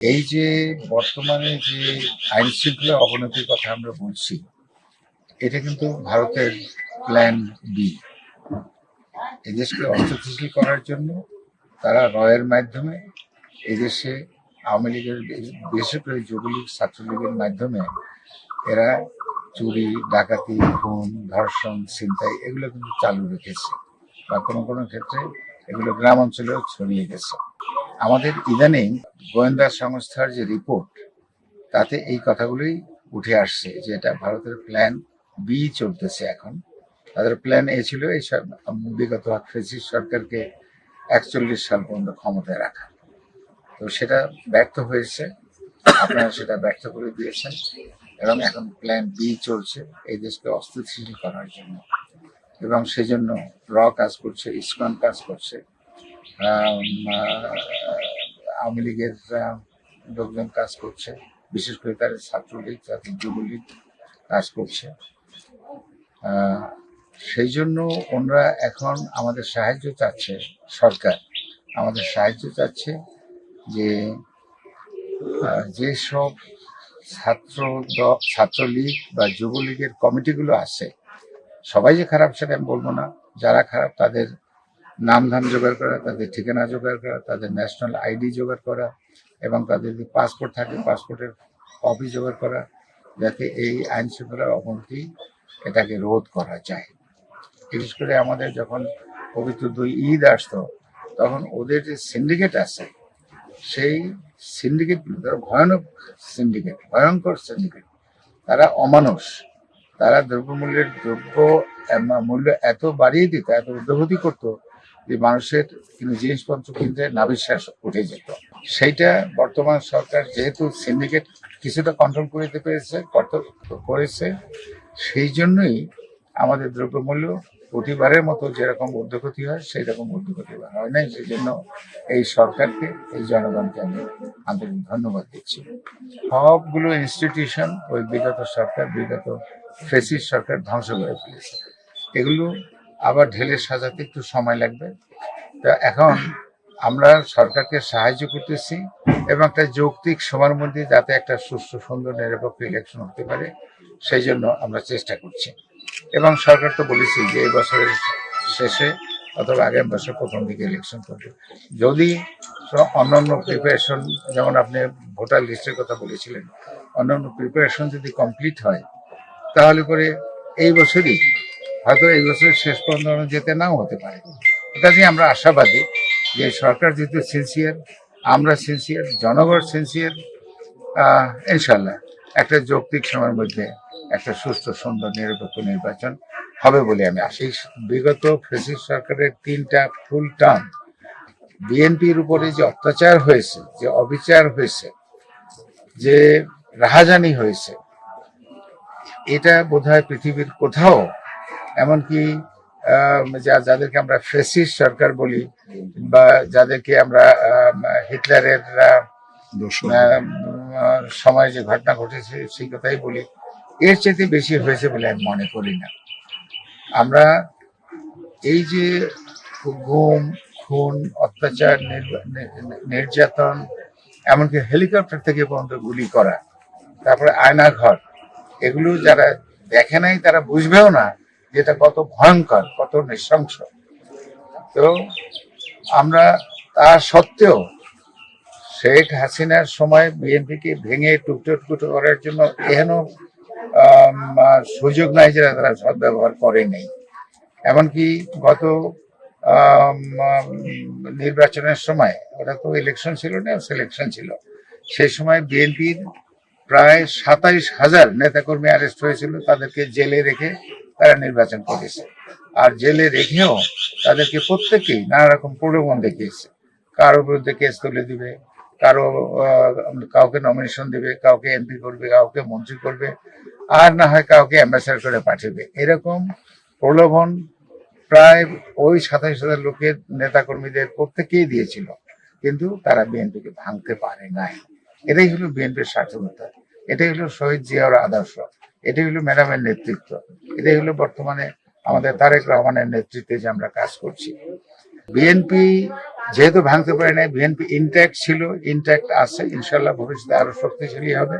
এই যে বর্তমানে যে আইন শৃঙ্খলা অবনতির কথা আমরা বলছি, এটা কিন্তু ভারতের প্ল্যান বি। এদেশকে অস্থিতিশীল করার জন্য তারা রয়ের মাধ্যমে এদেশে আওয়ামী লীগের, বিশেষ করে যুবলীগ ছাত্রলীগের মাধ্যমে এরা চুরি, ডাকাতি, খুন, ধর্ষণ, ছিনতাই এগুলো কিন্তু চালু রেখেছে, বা কোনো কোনো ক্ষেত্রে এগুলো গ্রাম অঞ্চলেও ছড়িয়ে গেছে। আমাদের ইদানিং গোয়েন্দা সংস্থার যে রিপোর্ট, তাতে এই কথাগুলোই উঠে আসছে যে এটা ভারতের প্ল্যান বি চলতেছে এখন। তাদের প্ল্যান এ ছিল এই বিগত ফ্যাসিস্ট সরকারকে 41 সাল পর্যন্ত ক্ষমতায় রাখা। তো সেটা ব্যর্থ হয়েছে, আপনারা সেটা ব্যর্থ করে দিয়েছেন, এবং এখন প্ল্যান বি চলছে এই দেশকে অস্থিতিশীল করার জন্য। এবং সেজন্য কাজ করছে, ইসকন কাজ করছে, আওয়ামী লীগের লোকজন কাজ করছে, বিশেষ করে তাদের ছাত্রলীগ, তাদের যুবলীগ কাজ করছে। সেই জন্য ওনারা এখন আমাদের সাহায্য চাচ্ছে, সরকার আমাদের সাহায্য চাচ্ছে যে যেসব ছাত্রলীগ বা যুবলীগের কমিটিগুলো আছে, সবাই যে খারাপ সেটা আমি বলবো না, যারা খারাপ তাদের নাম ধাম জোগাড় করা, তাদের ঠিকানা জোগাড় করা, তাদের ন্যাশনাল আইডি জোগাড় করা, এবং তাদের যদি পাসপোর্ট থাকে পাসপোর্টের কপি জোগাড় করা, যাতে এই আইন শৃঙ্খলার অবনতি এটাকে রোধ করা যায়। বিশেষ করে আমাদের যখন পবিত্র 2 ঈদ আসতো, তখন ওদের যে সিন্ডিকেট আছে, সেই সিন্ডিকেটগুলো তারা ভয়ানক সিন্ডিকেট, ভয়ঙ্কর সিন্ডিকেট, তারা অমানুষ। তারা দ্রব্য মূল্য এত বাড়িয়ে দিত, এত ঊর্ধ্বগতি করতো যে মানুষের কিন্তু জিনিসপত্র কিনতে নাভিশ্বাস উঠে যেত। সেইটা বর্তমান সরকার যেহেতু সিন্ডিকেট কিছুটা কন্ট্রোল করতে করেছে, সেই জন্যই আমাদের দ্রব্যমূল্য প্রতিবারের মতো যেরকম ঊর্ধ্বগতি হয় সেই রকম ঊর্ধ্বগতি হয় নাই। সেই জন্য এই সরকারকে, এই জনগণকে আমি আন্তরিক ধন্যবাদ দিচ্ছি। সবগুলো ইনস্টিটিউশন ওই বিগত সরকার, বিগত ফ্যাসিস্ট সরকার ধ্বংস করে ফেলেছে। এগুলো আবার ঢেলে সাজাতে একটু সময় লাগবে। তা এখন আমরা সরকারকে সাহায্য করতেছি, এবং একটা যৌক্তিক সময়ের মধ্যে যাতে একটা সুস্থ, সুন্দর, নিরপেক্ষ ইলেকশন হতে পারে, সেই জন্য আমরা চেষ্টা করছি। এবং সরকার তো বলেছি যে এই বছরের শেষে অথবা আগামী বছর প্রথম দিকে ইলেকশন করবে। যদি অন্যান্য প্রিপারেশন, যেমন আপনি ভোটার লিস্টের কথা বলেছিলেন, অন্যান্য প্রিপারেশন যদি কমপ্লিট হয়, তাহলে করে এই বছরই, হয়তো এই বছরের শেষ পর্যন্ত যেতে নাও হতে পারে। কাজেই আমরা আশাবাদী যে সরকার যেহেতু সিনসিয়ার, আমরা সিনসিয়ার, জনগণ সিনসিয়ার, ইনশাল্লাহ একটা যৌক্তিক সময়ের মধ্যে একটা সুস্থ, সুন্দর, নিরপেক্ষ নির্বাচন হবে বলে আমি আশা। বিগত ফ্যাসিস্ট সরকারের 3টা ফুল টার্ম বিএনপির উপরে যে অত্যাচার হয়েছে, যে অবিচার হয়েছে, যে রাহাজানি হয়েছে, এটা বোধহয় পৃথিবীর কোথাও, এমনকি যাদেরকে আমরা ফ্যাসিস্ট সরকার বলি, বা যাদেরকে আমরা হিটলারের সময় যে ঘটনা ঘটেছে সেই কথাই বলি, এর চেয়ে বেশি হয়েছে বলে আমি মনে করি না। আমরা এই যে গুম, খুন, অত্যাচার, নির্যাতন, এমনকি হেলিকপ্টার থেকে পর্যন্ত গুলি করা, তারপরে আয়নাঘর, এগুলো যারা দেখে নাই তারা বুঝবেও না যেটা কত ভয়ঙ্কর, কত নৃশংস। তো আমরা তা সত্ত্বেও শেখ হাসিনার সময় বিএনপিকে ভেঙে টুকরো করার জন্য এহেন সুযোগ নাই যেটা তারা সদ্ব্যবহার করেনি। এমনকি গত নির্বাচনের সময়, ওটা তো ইলেকশন ছিল না, সিলেকশন ছিল, সেই সময় বিএনপির প্রায় 27,000 নেতাকর্মী অ্যারেস্ট হয়েছিল, তাদেরকে জেলে রেখে তারা নির্বাচন করেছে। আর জেলে রেখেও তাদেরকে প্রত্যেকেই নানা রকম প্রলোভন দেখিয়েছে, কারো বিরুদ্ধে কেস তুলে দিবে, কাউকে নমিনেশন দেবে, কাউকে এমপি করবে, কাউকে মন্ত্রী করবে, আর না হয় কাউকে অ্যাম্বাসেডর করে পাঠাবে। এরকম প্রলোভন প্রায় ওই 27,000 লোকের নেতাকর্মীদের প্রত্যেকেই দিয়েছিল, কিন্তু তারা বিএনপিকে ভাঙতে পারে নাই। এটাই হলো বিএনপির সার্থকতা, এটাই হলো শহীদ জিয়ার আদর্শ, এটাই হলো ম্যাডামের নেতৃত্ব, এটাই হলো বর্তমানে আমাদের তারেক রহমানের নেতৃত্বে যে আমরা কাজ করছি। বিএনপি যেহেতু ভাঙতে পারে নাই, বিএনপি ইনট্যাক্ট ছিল, ইনট্যাক্ট আছে, ইনশাল্লাহ ভবিষ্যতে আরো শক্তিশালী হবে।